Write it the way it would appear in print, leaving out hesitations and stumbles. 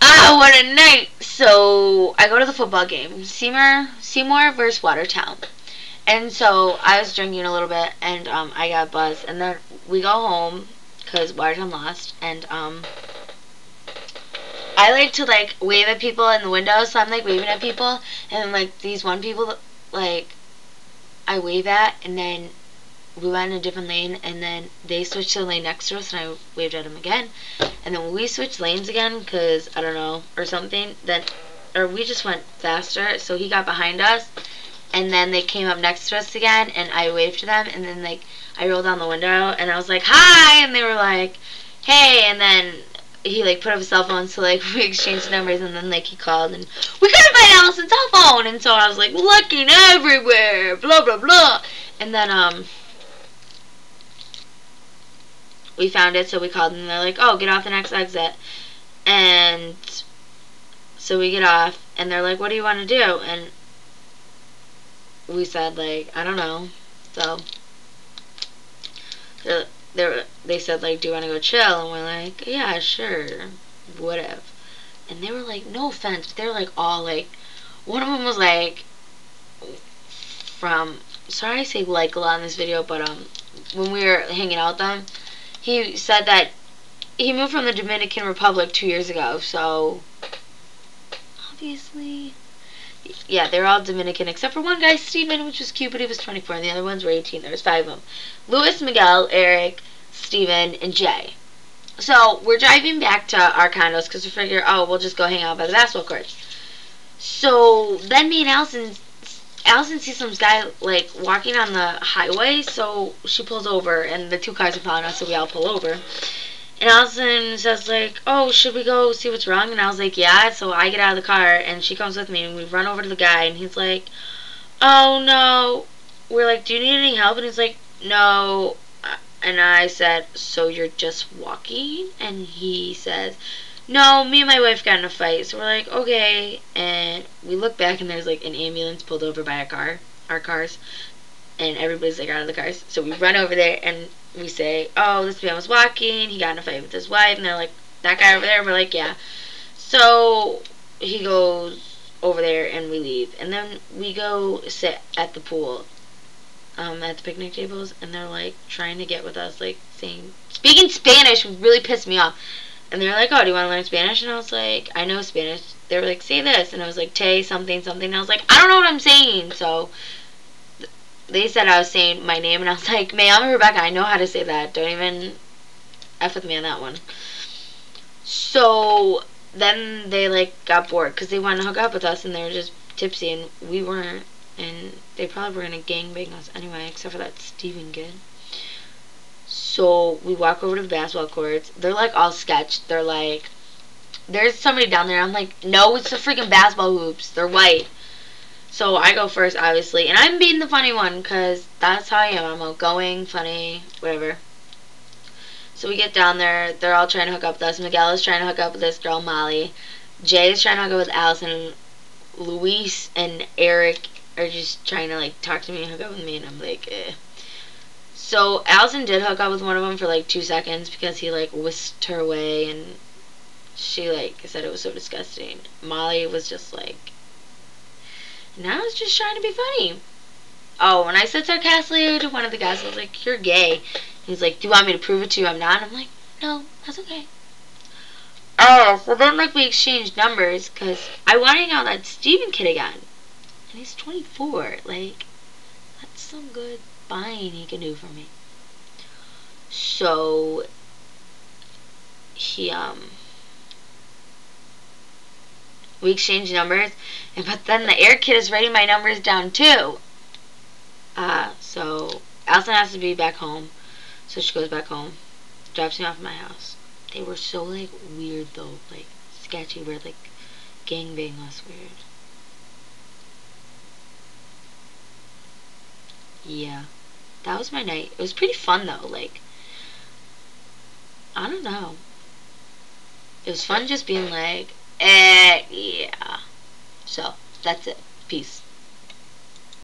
Ah, what a night! So I go to the football game, Seymour versus Watertown, and so I was drinking a little bit, and I got buzzed, and then we go home because Watertown lost, and I like to like wave at people in the window, so I'm like waving at people, and like these one people like I wave at, and then we went in a different lane, and then they switched to the lane next to us, and I waved at them again, and then when we switched lanes again, because I don't know or something, then or we just went faster, so he got behind us, and then they came up next to us again, and I waved to them, and then like I rolled down the window, and I was like hi, and they were like hey, and then he like put up his cell phone, so like we exchanged numbers, and then like he called, and we couldn't find Allison's cell phone, and so I was like looking everywhere, blah blah blah, and then we found it, so we called, and they're like, oh, get off the next exit, and so we get off, and they're like, what do you want to do, and we said like I don't know, so they said like, do you want to go chill, and we're like, yeah, sure, whatever. And they were like, no offense, but they were like all like, one of them was like from, sorry I say like a lot in this video, but when we were hanging out with them, he said that he moved from the Dominican Republic 2 years ago, so obviously, yeah, they're all Dominican except for one guy, Steven, which was cute, but he was 24, and the other ones were 18. There was 5 of them. Louis, Miguel, Eric, Steven, and Jay. So we're driving back to our condos because we figure, oh, we'll just go hang out by the basketball courts. So then me and Allison sees some guy like walking on the highway, so she pulls over, and the 2 cars are following us, so we all pull over. And Allison says like, oh, should we go see what's wrong? And I was like, yeah. So I get out of the car, and she comes with me, and we run over to the guy, and he's like, oh no. We're like, do you need any help? And he's like, no. And I said, so you're just walking? And he says, no, me and my wife got in a fight. So we're like, okay. And we look back, and there's like an ambulance pulled over by our cars, and everybody's like out of the cars. So we run over there, and we say, oh, this man was walking, he got in a fight with his wife, and they're like, that guy over there? We're like, yeah. So he goes over there, and we leave, and then we go sit at the pool, at the picnic tables, and they're like trying to get with us, like speaking Spanish really pissed me off, and they're like, oh, do you want to learn Spanish? And I was like, I know Spanish. They were like, say this, and I was like, te something something, and I was like, I don't know what I'm saying. So they said I was saying my name, and I was like, ma'am, Rebecca, I know how to say that. Don't even F with me on that one. So then they like got bored because they wanted to hook up with us, and they were just tipsy, and we weren't, and they probably were gonna gangbang us anyway, except for that Steven kid. So we walk over to the basketball courts. They're like all sketched. They're like, there's somebody down there. I'm like, no, it's the freaking basketball hoops. They're white. So I go first, obviously, and I'm being the funny one because that's how I am. I'm outgoing, funny, whatever. So we get down there. They're all trying to hook up with us. Miguel is trying to hook up with this girl, Molly. Jay is trying to hook up with Allison. Luis and Eric are just trying to like talk to me and hook up with me, and I'm like, eh. So Allison did hook up with one of them for like 2 seconds because he like whisked her away, and she like said it was so disgusting. Molly was just like, and I was just trying to be funny. Oh, when I said sarcastically to one of the guys, I was like, you're gay. He's like, do you want me to prove it to you I'm not? I'm like, no, that's okay. Oh, so then like we exchanged numbers because I want to hang out with that Steven kid again. And he's 24. Like, that's some good buying he can do for me. So we exchanged numbers, but then the air kid is writing my numbers down too. So Allison has to be back home, so she goes back home, drops me off at my house. They were so like weird though, like sketchy, weird, like gangbang us weird. Yeah, that was my night. It was pretty fun though. Like, I don't know. It was fun just being like, yeah. So, that's it. Peace.